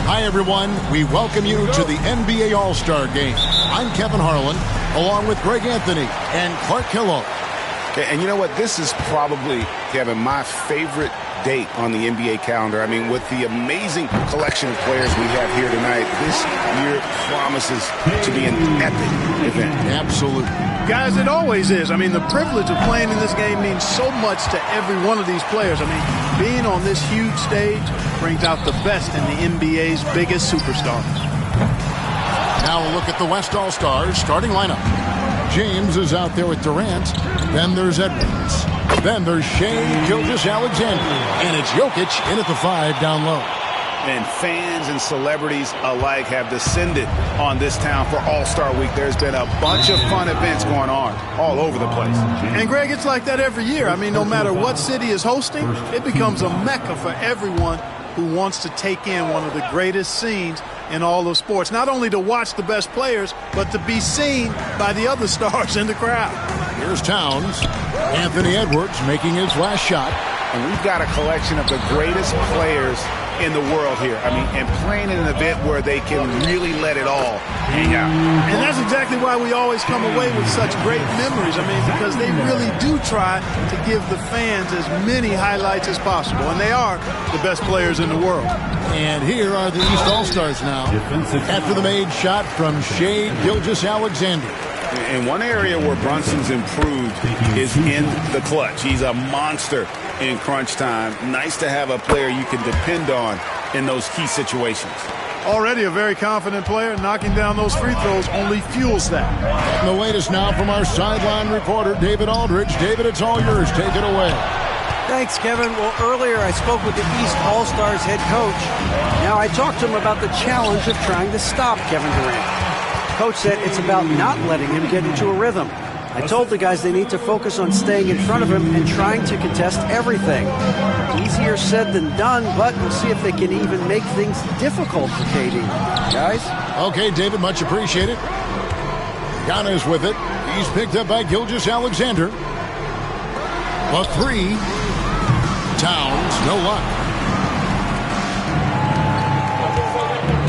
Hi, everyone. We welcome you to the NBA All-Star Game. I'm Kevin Harlan, along with Greg Anthony and Clark Kellogg. And you know what? This is probably, Kevin, my favorite date on the NBA calendar. I mean, with the amazing collection of players we have here tonight, this year promises to be an epic event. Absolutely. Guys, it always is. I mean, the privilege of playing in this game means so much to every one of these players. I mean, being on this huge stage brings out the best in the NBA's biggest superstars. Now a look at the West All-Stars starting lineup. James is out there with Durant. Then there's Edwards. Then there's Shai Gilgeous-Alexander. And it's Jokic in at the 5 down low. And fans and celebrities alike have descended on this town for All-Star Week. There's been a bunch of fun events going on all over the place. And, Greg, it's like that every year. I mean, no matter what city is hosting, it becomes a mecca for everyone who wants to take in one of the greatest scenes in all of sports. Not only to watch the best players, but to be seen by the other stars in the crowd. Here's Towns. Anthony Edwards making his last shot. And we've got a collection of the greatest players in the world here. I mean, and playing in an event where they can really let it all hang out. And that's exactly why we always come away with such great memories. I mean, because they really do try to give the fans as many highlights as possible. And they are the best players in the world. And here are the East All-Stars now. After the made shot from Shai Gilgeous-Alexander. And one area where Brunson's improved is in the clutch. He's a monster in crunch time. Nice to have a player you can depend on in those key situations. Already a very confident player. Knocking down those free throws only fuels that. And the latest now from our sideline reporter, David Aldridge. David, it's all yours. Take it away. Thanks, Kevin. Well, earlier I spoke with the East All-Stars head coach. Now I talked to him about the challenge of trying to stop Kevin Durant. Coach said it's about not letting him get into a rhythm. I told the guys they need to focus on staying in front of him and trying to contest everything. Easier said than done, but we'll see if they can even make things difficult for KD. Guys? Okay, David, much appreciated. Giannis with it. He's picked up by Gilgeous-Alexander. A 3. Towns, no luck.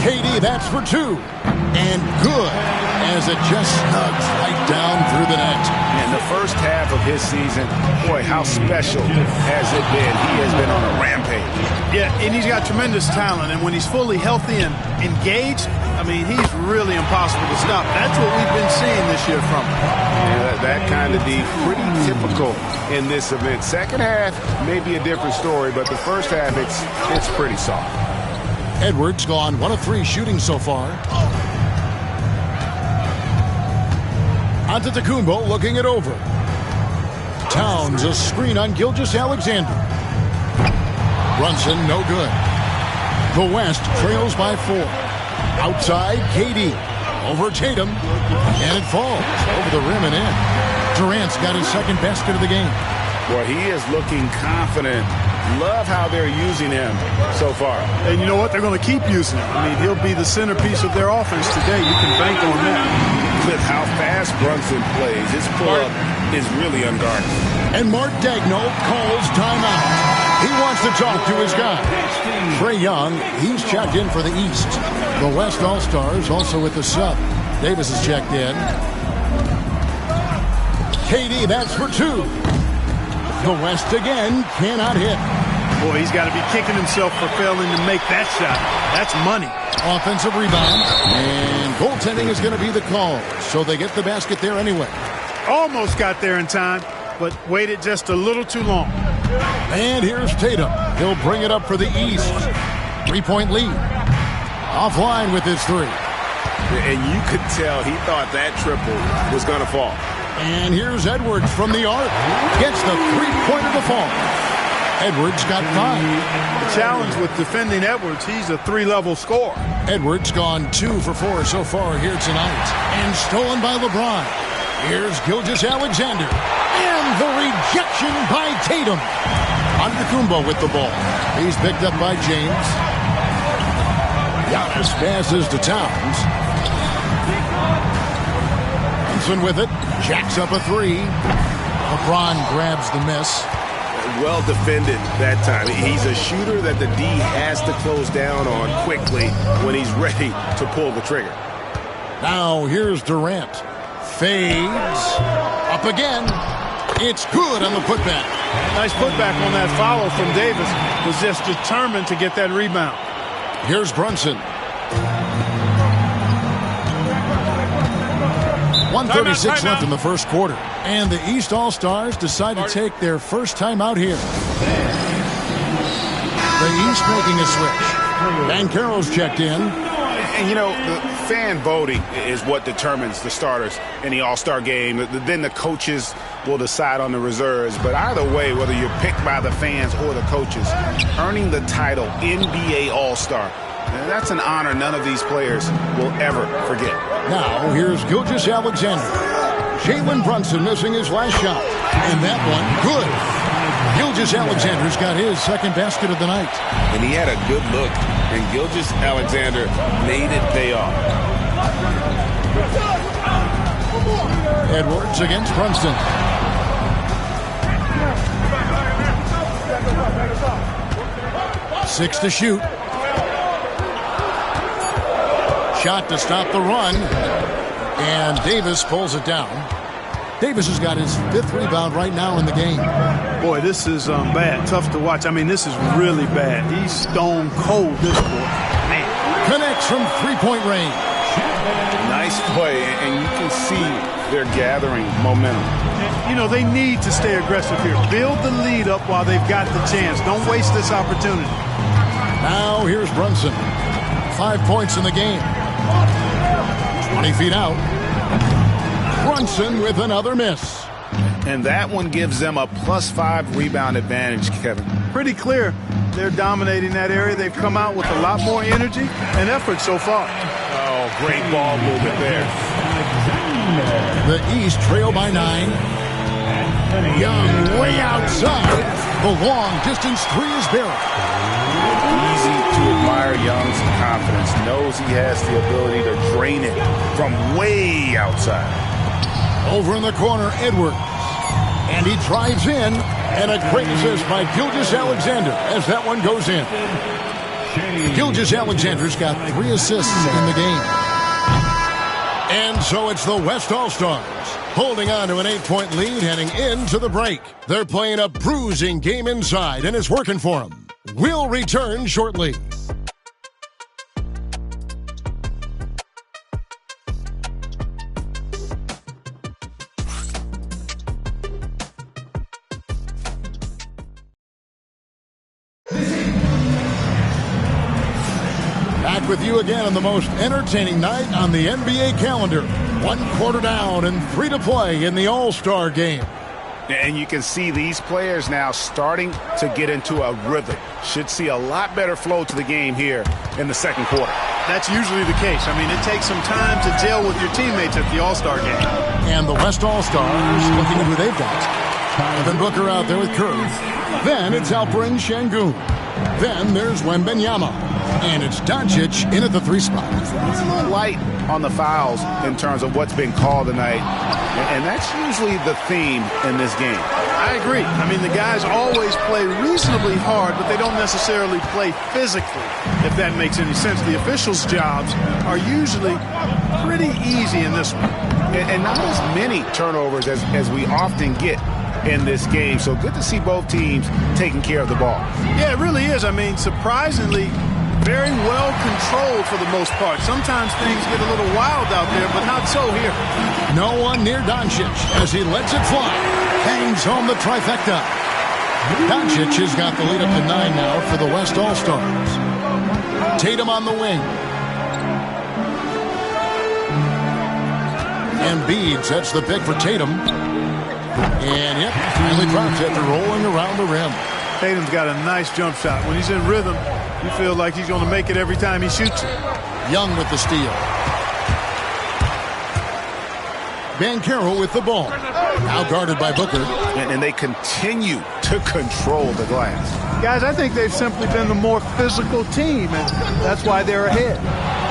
KD, that's for 2. And good, as it just snugs right down through the net. And the first half of his season, boy, how special has it been? He has been on a rampage. Yeah, and he's got tremendous talent. And when he's fully healthy and engaged, I mean, he's really impossible to stop. That's what we've been seeing this year from him. Yeah, that kind of be pretty typical in this event. Second half may be a different story, but the first half, it's pretty soft. Edwards gone 1 of 3 shooting so far. Antetokounmpo looking it over. Towns, a screen on Gilgeous-Alexander. Brunson, no good. The West trails by 4. Outside, KD. Over Tatum. And it falls over the rim and in. Durant's got his second basket of the game. Boy, he is looking confident. Love how they're using him so far. And you know what? They're going to keep using him. I mean, he'll be the centerpiece of their offense today. You can bank on that. With how fast Brunson plays, his pull-up is really unguarded. And Mark Daigneault calls timeout. He wants to talk to his guy. Trae Young, he's checked in for the East. The West All-Stars also with the sub. Davis is checked in. KD, that's for 2. The West again cannot hit. Boy, he's got to be kicking himself for failing to make that shot. That's money. Offensive rebound. And goaltending is going to be the call. So they get the basket there anyway. Almost got there in time, but waited just a little too long. And here's Tatum. He'll bring it up for the East. 3-point lead. Offline with his 3. And you could tell he thought that triple was going to fall. And here's Edwards from the arc. Gets the 3-pointer to fall. Edwards got 5. The challenge with defending Edwards, he's a 3-level scorer. Edwards gone 2 for 4 so far here tonight. And stolen by LeBron. Here's Gilgeous-Alexander. And the rejection by Tatum. Antetokounmpo with the ball. He's picked up by James. Giannis passes to Towns. Brunson with it. Jacks up a 3. LeBron grabs the miss. well defended that time. He's a shooter that the D has to close down on quickly when he's ready to pull the trigger. Now here's Durant. Fades. Up again. It's good on the putback. Nice putback on that foul from Davis. Was just determined to get that rebound. Here's Brunson. 1:36 left in the first quarter. And the East All-Stars decide to take their first time out here. The East making a switch. Banchero's checked in. And, you know, the fan voting is what determines the starters in the All-Star game. Then the coaches will decide on the reserves. But either way, whether you're picked by the fans or the coaches, earning the title NBA All-Star, that's an honor none of these players will ever forget. Now, here's Gilgeous-Alexander. Jalen Brunson missing his last shot. And that one, good. Gilgeous-Alexander's got his second basket of the night. And he had a good look, and Gilgeous-Alexander made it pay off. Edwards against Brunson. Six to shoot. Shot to stop the run. And Davis pulls it down. Davis has got his 5th rebound right now in the game. Boy, this is bad. Tough to watch. I mean, this is really bad. He's stone cold, this boy. Man. Connects from three-point range. Nice play, and you can see they're gathering momentum. You know, they need to stay aggressive here. Build the lead up while they've got the chance. Don't waste this opportunity. Now here's Brunson. 5 points in the game. 20 feet out. Brunson with another miss. And that one gives them a +5 rebound advantage, Kevin. Pretty clear. They're dominating that area. They've come out with a lot more energy and effort so far. Oh, great ball movement there. The East trail by 9. Young way outside. The long distance three is buried. Easy to admire Young's confidence. Knows he has the ability to drain it from way outside. Over in the corner, Edwards. And he drives in. And a great assist by Gilgeous-Alexander as that one goes in. Gilgeous-Alexander's got 3 assists in the game. And so it's the West All-Stars holding on to an 8-point lead heading into the break. They're playing a bruising game inside, and it's working for them. We'll return shortly. Back with you again on the most entertaining night on the NBA calendar. 1 quarter down and 3 to play in the All-Star game. And you can see these players now starting to get into a rhythm. Should see a lot better flow to the game here in the second quarter. That's usually the case. I mean, it takes some time to gel with your teammates at the All-Star game. And the West All-Stars looking at who they've got. Then Booker out there with Curry. Then it's Alperen Şengün. Then there's Wembanyama. And it's Doncic in at the 3 spot. He's a little light on the fouls in terms of what's been called tonight. And that's usually the theme in this game. I agree. I mean, the guys always play reasonably hard, but they don't necessarily play physically, if that makes any sense. The officials' jobs are usually pretty easy in this one. And not as many turnovers as we often get in this game. So good to see both teams taking care of the ball. Yeah, it really is. I mean, surprisingly, very well controlled for the most part. Sometimes things get a little wild out there, but not so here. No one near Doncic as he lets it fly. Hangs home the trifecta. Doncic has got the lead up to 9 now for the West All-Stars. Tatum on the wing. Embiid sets the pick for Tatum. And yep, finally drops after rolling around the rim. Tatum's got a nice jump shot. When he's in rhythm, you feel like he's going to make it every time he shoots it. Young with the steal. Banchero with the ball. Now guarded by Booker. And they continue to control the glass. Guys, I think they've simply been the more physical team, and that's why they're ahead.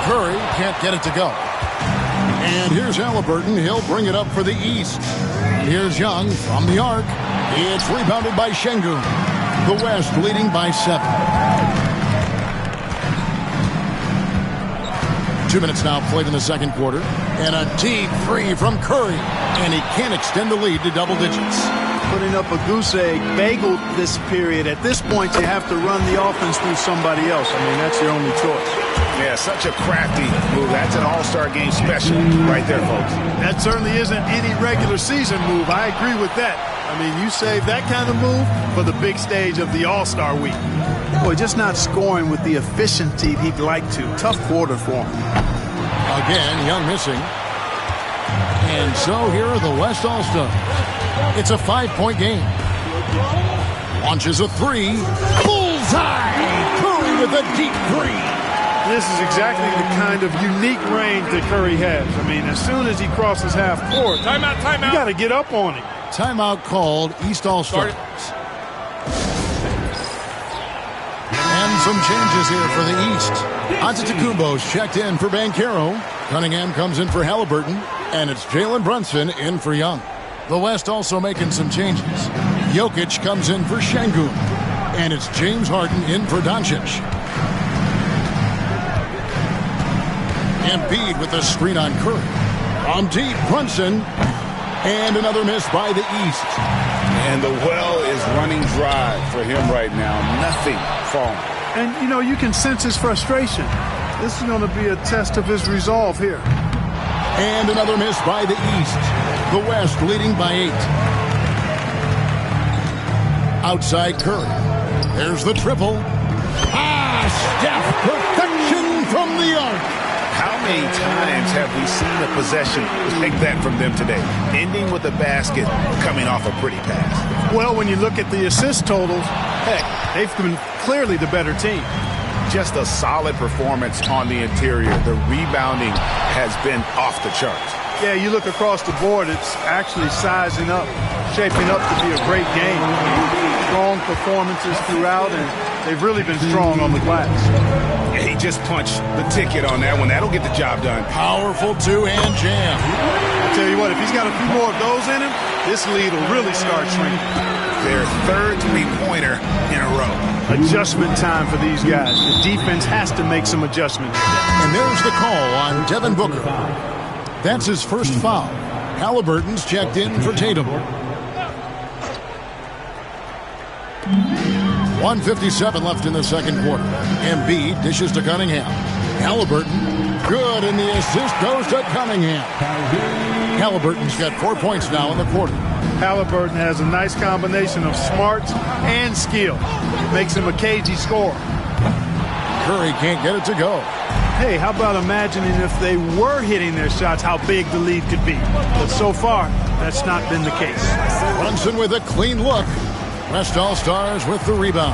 Curry can't get it to go. And here's Halliburton. He'll bring it up for the East. And here's Young from the arc. It's rebounded by Şengün. The West leading by 7. 2 minutes now played in the second quarter. And a deep three from Curry. And he can't extend the lead to double digits. Putting up a goose egg bagel this period. At this point, you have to run the offense through somebody else. I mean, that's your only choice. Yeah, such a crafty move. That's an all-star game special right there, folks. That certainly isn't any regular season move. I agree with that. I mean, you save that kind of move for the big stage of the All-Star week. Boy, just not scoring with the efficiency he'd like to. Tough quarter for him. Again, Young missing. And so here are the West All-Stars. It's a 5-point game. Launches a three. Bullseye! Curry with a deep three. This is exactly the kind of unique range that Curry has. I mean, as soon as he crosses half court, timeout. You got to get up on him. Timeout called, East All-Stars. And some changes here for the East. Antetokounmpo's checked in for Banchero. Cunningham comes in for Halliburton. And it's Jalen Brunson in for Young. The West also making some changes. Jokic comes in for Şengün. And it's James Harden in for Doncic. Embiid with a screen on Curry. From deep, Brunson. And another miss by the East. And the well is running dry for him right now. Nothing falling. And, you know, you can sense his frustration. This is going to be a test of his resolve here. And another miss by the East. The West leading by 8. Outside Curry. There's the triple. Steph, perfection from the arc. How many times have we seen a possession like that from them today? Ending with a basket, coming off a pretty pass. Well, when you look at the assist totals, heck, they've been clearly the better team. Just a solid performance on the interior. The rebounding has been off the charts. Yeah, you look across the board, it's actually sizing up, shaping up to be a great game. Strong performances throughout, and they've really been strong on the glass. Yeah, he just punched the ticket on that one. That'll get the job done. Powerful two-hand jam. I'll tell you what, if he's got a few more of those in him, this lead will really start shrinking. Their third three-pointer in a row. Adjustment time for these guys. The defense has to make some adjustments. And there's the call on Devin Booker. That's his first foul. Halliburton's checked in for Tatum. 1:57 left in the second quarter. Embiid dishes to Cunningham. Halliburton, good, and the assist goes to Cunningham. Halliburton's got 4 points now in the quarter. Halliburton has a nice combination of smarts and skill. Makes him a cagey scorer. Curry can't get it to go. Hey, how about imagining if they were hitting their shots, how big the lead could be. But so far, that's not been the case. Brunson with a clean look. West All-Stars with the rebound.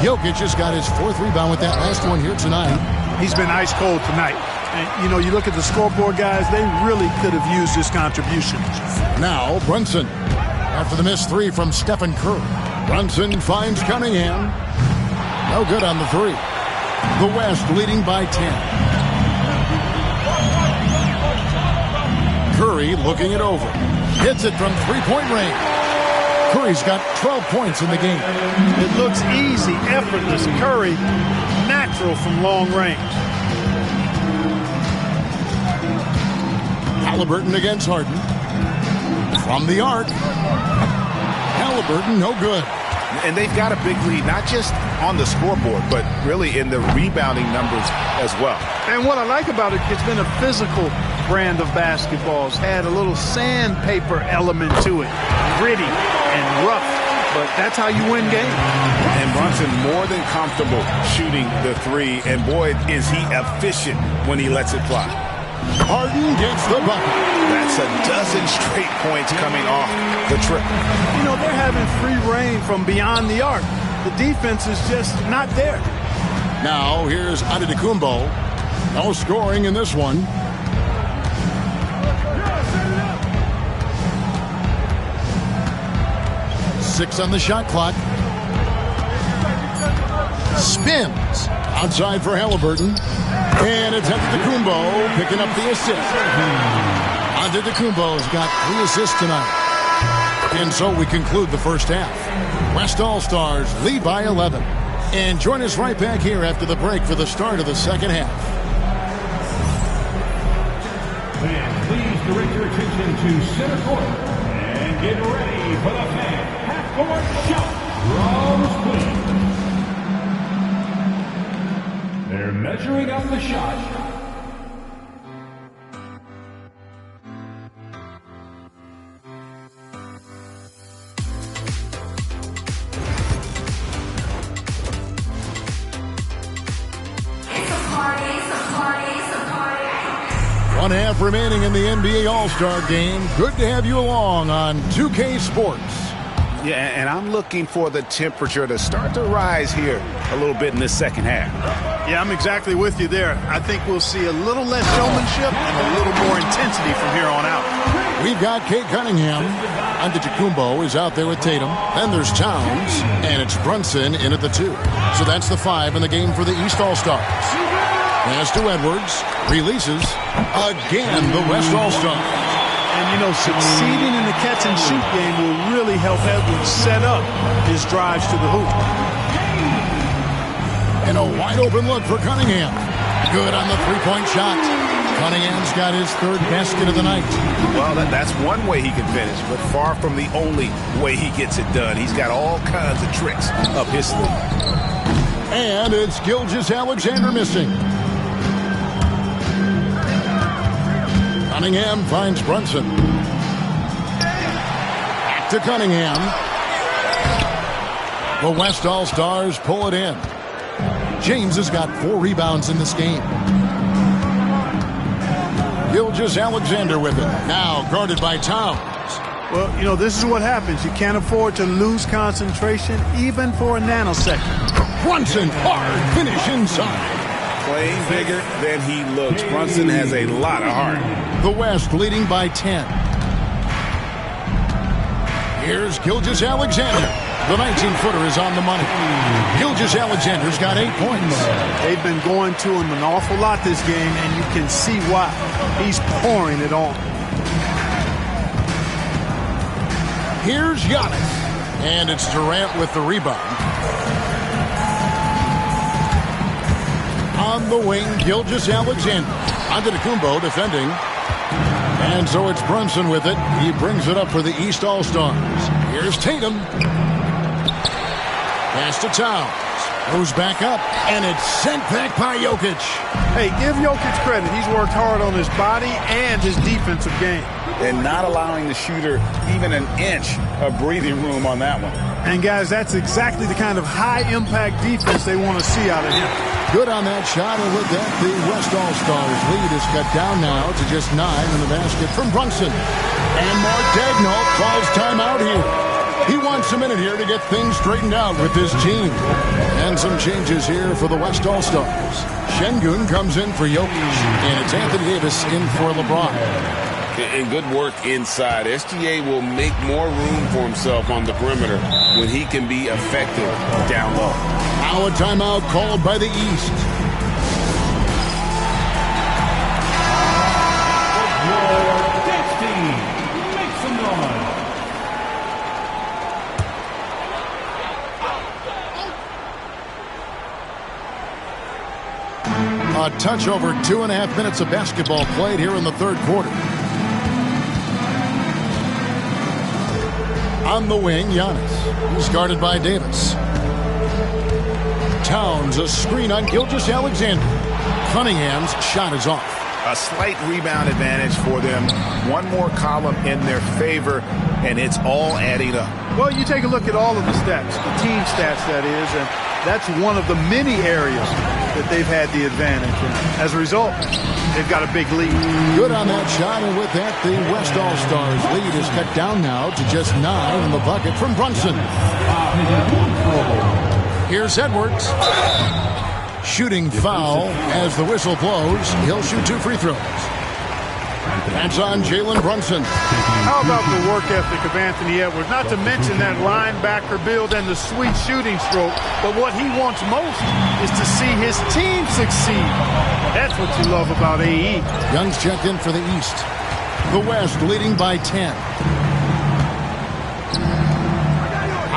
Jokic just got his 4th rebound with that last one here tonight. He's been ice cold tonight. And, you know, you look at the scoreboard, guys, they really could have used his contribution. Now, Brunson. After the missed 3 from Stephen Curry. Brunson finds Cunningham. No good on the 3. The West leading by 10. Curry looking it over. Hits it from three-point range. Curry's got 12 points in the game. It looks easy, effortless. Curry, natural from long range. Halliburton against Harden. From the arc. Halliburton, no good. And they've got a big lead, not just on the scoreboard, but really in the rebounding numbers as well. And what I like about it, it's been a physical brand of basketball. It's had a little sandpaper element to it. Gritty and rough, but that's how you win games. And Brunson more than comfortable shooting the 3, and boy, is he efficient when he lets it fly. Harden gets the bucket. That's a dozen straight points coming off the triple. You know, they're having free reign from beyond the arc. The defense is just not there. Now, here's Antetokounmpo. No scoring in this one. Six on the shot clock. Spins. Outside for Halliburton. And it's Antetokounmpo picking up the assist. Antetokounmpo's got 3 assists tonight. And so we conclude the first half. West All-Stars lead by 11. And join us right back here after the break for the start of the second half. Fans, please direct your attention to center court and get ready for the fan half-court shot. Rose Queen. They're measuring up the shot. One half remaining in the NBA All-Star Game. Good to have you along on 2K Sports. Yeah, and I'm looking for the temperature to start to rise here a little bit in this second half. Yeah, I'm exactly with you there. I think we'll see a little less showmanship and a little more intensity from here on out. We've got Kate Cunningham. Antetokounmpo is out there with Tatum. Then there's Towns, and it's Brunson in at the 2. So that's the 5 in the game for the East All-Stars. Pass to Edwards. Releases. Again, the West All-Stars. And, you know, succeeding in the catch-and-shoot game will really help Edwards set up his drives to the hoop. And a wide-open look for Cunningham. Good on the three-point shot. Cunningham's got his third basket of the night. Well, that's one way he can finish, but far from the only way he gets it done. He's got all kinds of tricks up his sleeve. And it's Gilgeous-Alexander missing. Cunningham finds Brunson. Back to Cunningham. The West All-Stars pull it in. James has got 4 rebounds in this game. Gilgeous-Alexander with it. Now guarded by Towns. Well, you know, this is what happens. You can't afford to lose concentration even for a nanosecond. Brunson, hard finish inside. Playing bigger than he looks. Brunson has a lot of heart. The West leading by 10. Here's Gilgeous-Alexander. The 19-footer is on the money. Gilgeous-Alexander's got 8 points. They've been going to him an awful lot this game, and you can see why. He's pouring it on. Here's Giannis. And it's Durant with the rebound. On the wing, Gilgeous-Alexander. Antetokounmpo defending. And so it's Brunson with it. He brings it up for the East All-Stars. Here's Tatum. Pass to Towns. Goes back up, and it's sent back by Jokic. Hey, give Jokic credit. He's worked hard on his body and his defensive game. And not allowing the shooter even an inch of breathing room on that one. And, guys, that's exactly the kind of high-impact defense they want to see out of him. Good on that shot, and with that, the West All-Stars lead is cut down now to just 9 in the basket from Brunson. And Mark Daigneault calls timeout here. He wants a minute here to get things straightened out with his team. And some changes here for the West All-Stars. Şengün comes in for Jokic, and it's Anthony Davis in for LeBron. And good work inside. SGA will make more room for himself on the perimeter when he can be effective down low. Now a timeout called by the East. Make some noise. A touch over 2.5 minutes of basketball played here in the third quarter. On the wing, Giannis. He's guarded by Davis. Towns, a screen on Gilgeous-Alexander. Cunningham's shot is off. A slight rebound advantage for them. One more column in their favor, and it's all adding up. Well, you take a look at all of the stats, the team stats, that is, and that's one of the many areas that they've had the advantage. And as a result, they've got a big lead. Good on that shot, and with that, the West All-Stars lead is cut down now to just 9 in the bucket from Brunson. Here's Edwards. Shooting foul as the whistle blows. He'll shoot 2 free throws. That's on Jalen Brunson. How about the work ethic of Anthony Edwards? Not to mention that linebacker build and the sweet shooting stroke. But what he wants most is to see his team succeed. That's what you love about AE. Young's checked in for the East. The West leading by 10.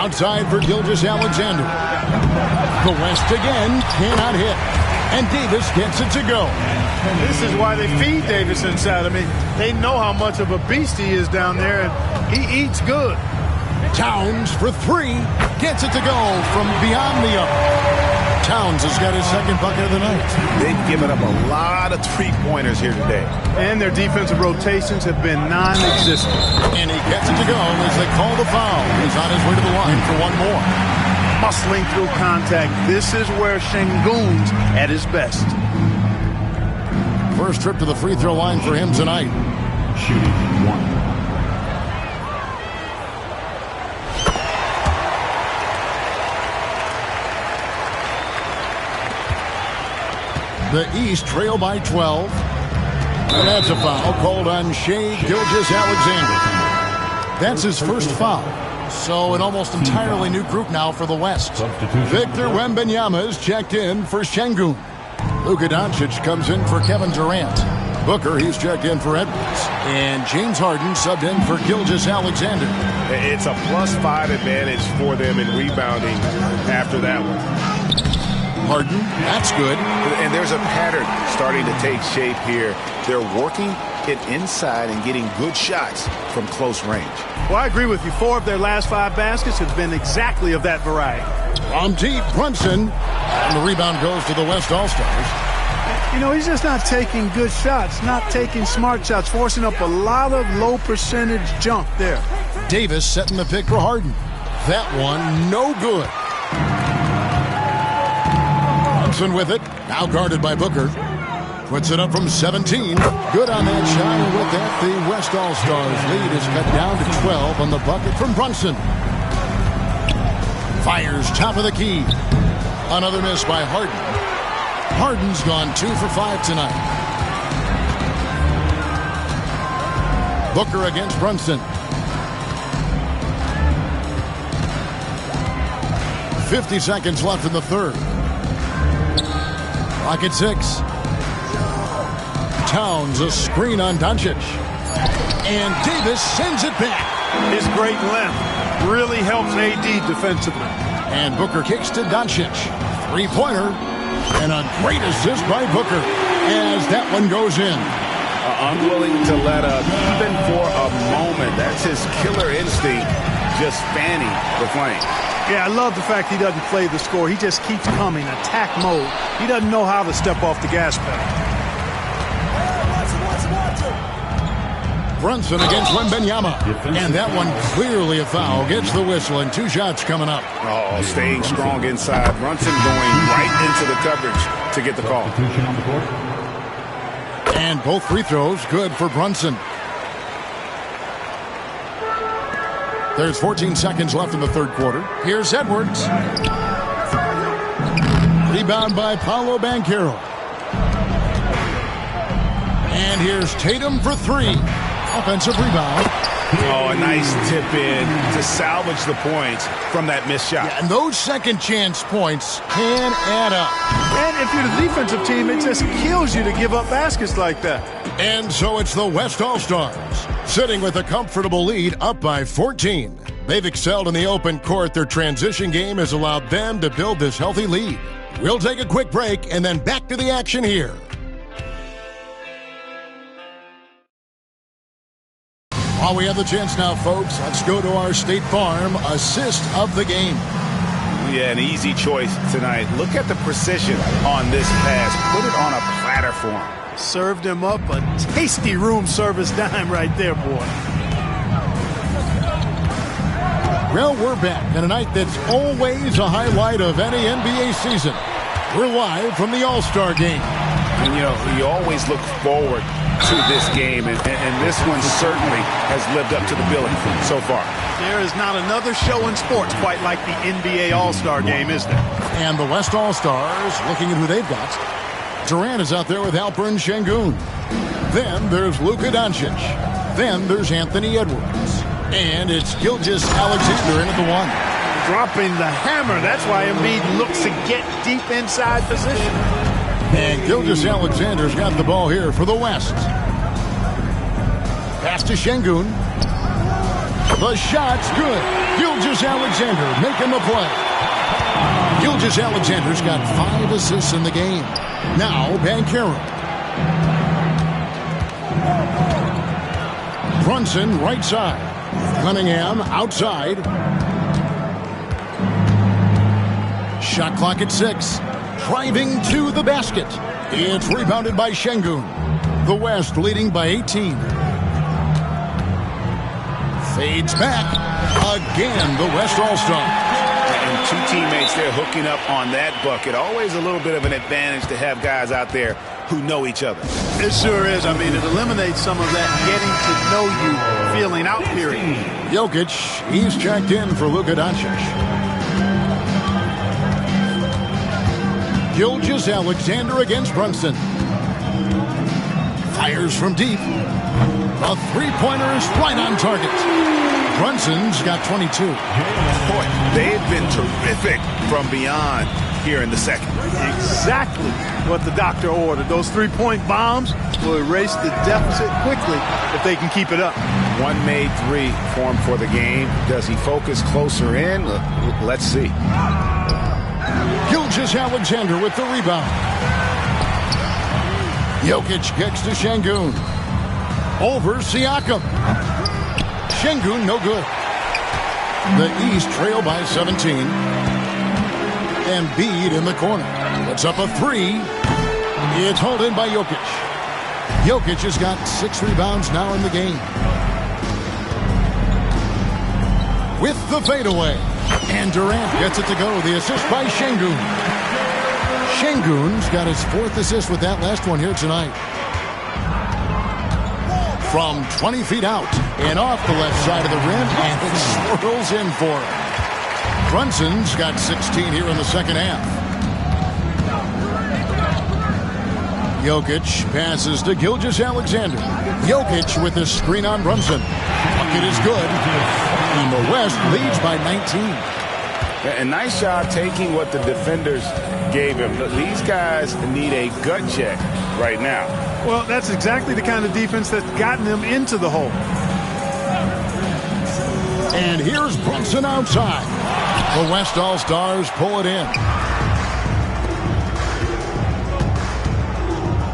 Outside for Gilgeous-Alexander. The West again cannot hit. And Davis gets it to go. This is why they feed Davis inside. I mean, they know how much of a beast he is down there, and he eats good. Towns for three. Gets it to go from beyond the arc. Towns has got his second bucket of the night. They've given up a lot of three-pointers here today. And their defensive rotations have been non-existent. And he gets it to go as they call the foul. He's on his way to the line for one more. Muscling through contact. This is where Şengün's at his best. First trip to the free throw line for him tonight. Shooting 1. The East trail by 12. And that's a foul called on Shai Gilgeous-Alexander. That's his first foul. So an almost entirely new group now for the West. Victor Wembanyama is checked in for Şengün. Luka Doncic comes in for Kevin Durant. Booker, he's checked in for Edwards. And James Harden subbed in for Gilgeous-Alexander. It's a +5 advantage for them in rebounding after that one. Harden, that's good. And there's a pattern starting to take shape here. They're working it inside and getting good shots from close range. Well, I agree with you. 4 of their last 5 baskets have been exactly of that variety. From deep, Brunson. And the rebound goes to the West All-Stars. You know, he's just not taking good shots, not taking smart shots, forcing up a lot of low percentage junk there. Davis setting the pick for Harden. That one, no good. Brunson with it, now guarded by Booker. Puts it up from 17. Good on that shot, and with that, the West All-Stars lead is cut down to 12 on the bucket from Brunson. Fires top of the key. Another miss by Harden. Harden's gone 2 for 5 tonight. Booker against Brunson. 50 seconds left in the third. Clock at 6. Towns, a screen on Doncic. And Davis sends it back. His great length really helps AD defensively. And Booker kicks to Doncic. Three-pointer. And a great assist by Booker as that one goes in. Unwilling to let up even for a moment. That's his killer instinct, just fanning the flame. Yeah, I love the fact he doesn't play the score. He just keeps coming, attack mode. He doesn't know how to step off the gas pedal. Brunson against Wembanyama. And that one clearly a foul. Gets the whistle and 2 shots coming up. Oh, staying strong inside. Brunson going right into the coverage to get the call. And both free throws good for Brunson. There's 14 seconds left in the third quarter. Here's Edwards. Rebound by Paolo Banchero. And here's Tatum for 3. Offensive rebound. Oh, a nice tip in to salvage the points from that missed shot. Yeah, and those second chance points can add up. And if you're the defensive team, it just kills you to give up baskets like that. And so it's the West All-Stars, sitting with a comfortable lead up by 14. They've excelled in the open court. Their transition game has allowed them to build this healthy lead. We'll take a quick break and then back to the action here. While we have the chance now, folks, let's go to our State Farm assist of the game. Yeah, an easy choice tonight. Look at the precision on this pass. Put it on a platter for him. Served him up a tasty room service dime right there, boy. Well, we're back on a night that's always a highlight of any NBA season. We're live from the All-Star game. And, you know, you always look forward to this game, and this one certainly has lived up to the billing so far. There is not another show in sports quite like the NBA All-Star game, is there? And the West All-Stars, looking at who they've got. Durant is out there with Alperen Şengün. Then there's Luka Doncic. Then there's Anthony Edwards. And it's Gilgeous-Alexander in at the 1. Dropping the hammer. That's why Embiid looks to get deep inside position. And Gilgeous-Alexander's got the ball here for the West. Pass to Şengün. The shot's good. Gilgeous-Alexander making the play. Gilgeous-Alexander's got 5 assists in the game. Now Banchero. Brunson right side. Cunningham outside. Shot clock at 6. Driving to the basket. It's rebounded by Şengün. The West leading by 18. Fades back. Again, the West All-Stars. And 2 teammates there hooking up on that bucket. Always a little bit of an advantage to have guys out there who know each other. It sure is. I mean, it eliminates some of that getting to know you feeling out period. Jokic, he's checked in for Luka Doncic. Gilgeous-Alexander against Brunson. Fires from deep. A three-pointer is right on target. Brunson's got 22. Boy, they've been terrific from beyond here in the second. Exactly what the doctor ordered. Those three-point bombs will erase the deficit quickly if they can keep it up. One made 3 for him for the game. Does he focus closer in? Let's see. Gilgeous-Alexander with the rebound. Jokic kicks to Şengün. Over Siakam. Şengün no good. The East trail by 17. Embiid in the corner. Puts up a 3. It's hauled in by Jokic. Jokic has got 6 rebounds now in the game. With the fadeaway. And Durant gets it to go. The assist by Şengün. Şengün's got his 4th assist with that last one here tonight. From 20 feet out and off the left side of the rim, and it swirls in for him. Brunson's got 16 here in the second half. Jokic passes to Gilgeous-Alexander. Jokic with the screen on Brunson. Bucket is good. And the West leads by 19. A nice job taking what the defenders gave him. These guys need a gut check right now. Well, that's exactly the kind of defense that's gotten them into the hole. And here's Brunson outside. The West All-Stars pull it in.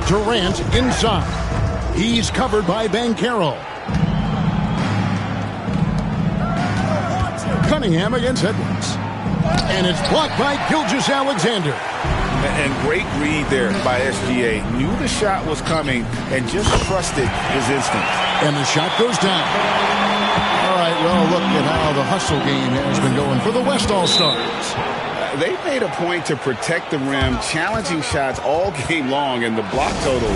Durant inside. He's covered by Banchero. Cunningham against Edwards. And it's blocked by Gilgeous-Alexander. And great read there by SGA. Knew the shot was coming and just trusted his instinct. And the shot goes down. All right, well, look at how the hustle game has been going for the West All-Stars. They made a point to protect the rim, challenging shots all game long, and the block total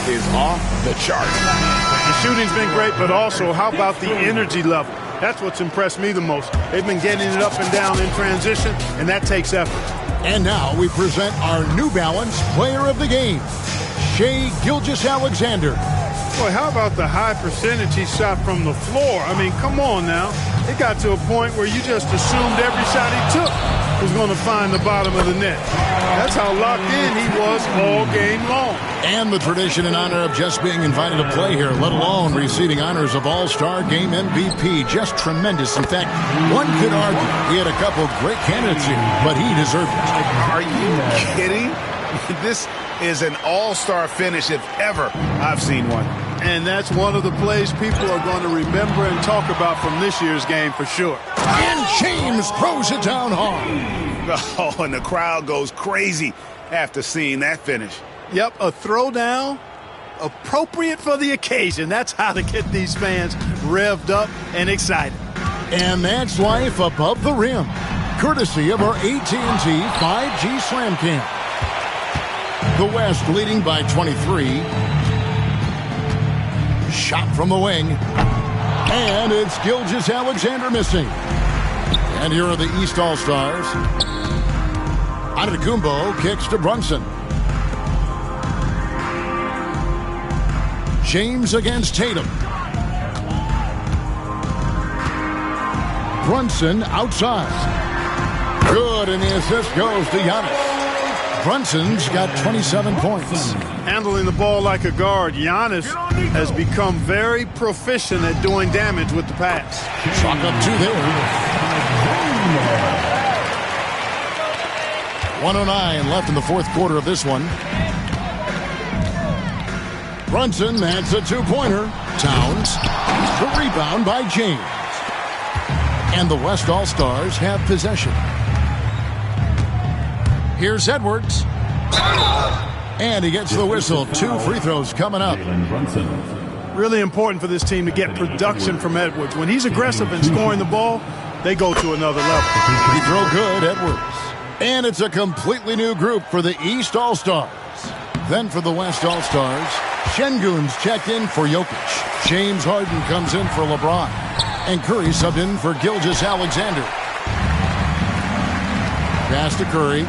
is off the chart. The shooting's been great, but also how about the energy level? That's what's impressed me the most. They've been getting it up and down in transition, and that takes effort. And now we present our New Balance Player of the Game, Shai Gilgeous-Alexander. Boy, how about the high percentage he shot from the floor? I mean, come on now. It got to a point where you just assumed every shot he took was going to find the bottom of the net. That's how locked in he was all game long. And the tradition and honor of just being invited to play here, let alone receiving honors of All-Star Game MVP. Just tremendous. In fact, one could argue he had a couple great candidates here, but he deserved it. Are you kidding? This is an all-star finish if ever I've seen one. And that's one of the plays people are going to remember and talk about from this year's game for sure. And James throws it down hard. Oh, and the crowd goes crazy after seeing that finish. Yep, a throwdown appropriate for the occasion. That's how to get these fans revved up and excited. And that's life above the rim, courtesy of our AT&T 5G Slam Cam. The West leading by 23. Shot from the wing. And it's Gilgeous-Alexander missing. And here are the East All-Stars. Antetokounmpo kicks to Brunson. James against Tatum. Brunson outside. Good, and the assist goes to Giannis. Brunson's got 27 points. Handling the ball like a guard, Giannis has become very proficient at doing damage with the pass. Chalk up 2 there. 1:09 left in the fourth quarter of this one. Brunson adds a 2-pointer. Towns. The rebound by James. And the West All-Stars have possession. Here's Edwards. And he gets the whistle. 2 free throws coming up. Really important for this team to get production from Edwards. When he's aggressive in scoring the ball, they go to another level. Free throw good, Edwards. And it's a completely new group for the East All-Stars. Then for the West All-Stars, Şengün's checked in for Jokic. James Harden comes in for LeBron. And Curry subbed in for Gilgeous-Alexander. Pass to Curry.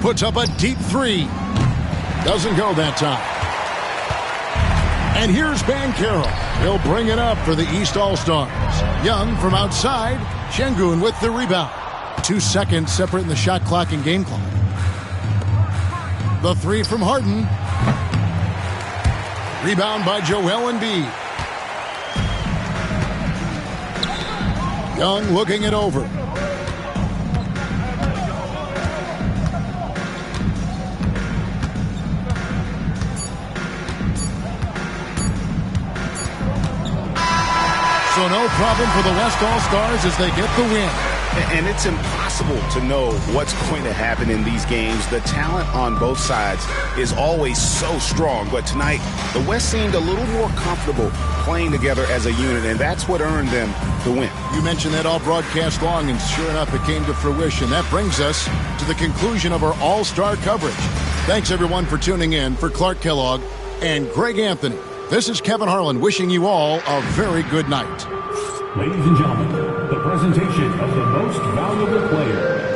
Puts up a deep 3. Doesn't go that time. And here's Banchero. He'll bring it up for the East All-Stars. Young from outside. Şengün with the rebound. 2 seconds separating the shot clock and game clock. The 3 from Harden. Rebound by Joel Embiid. Young looking it over. So no problem for the West All-Stars as they get the win. And it's impossible to know what's going to happen in these games. The talent on both sides is always so strong. But tonight, the West seemed a little more comfortable playing together as a unit, and that's what earned them the win. You mentioned that all broadcast long, and sure enough, it came to fruition. That brings us to the conclusion of our All-Star coverage. Thanks, everyone, for tuning in. For Clark Kellogg and Greg Anthony, this is Kevin Harlan wishing you all a very good night. Ladies and gentlemen, the presentation of the most valuable player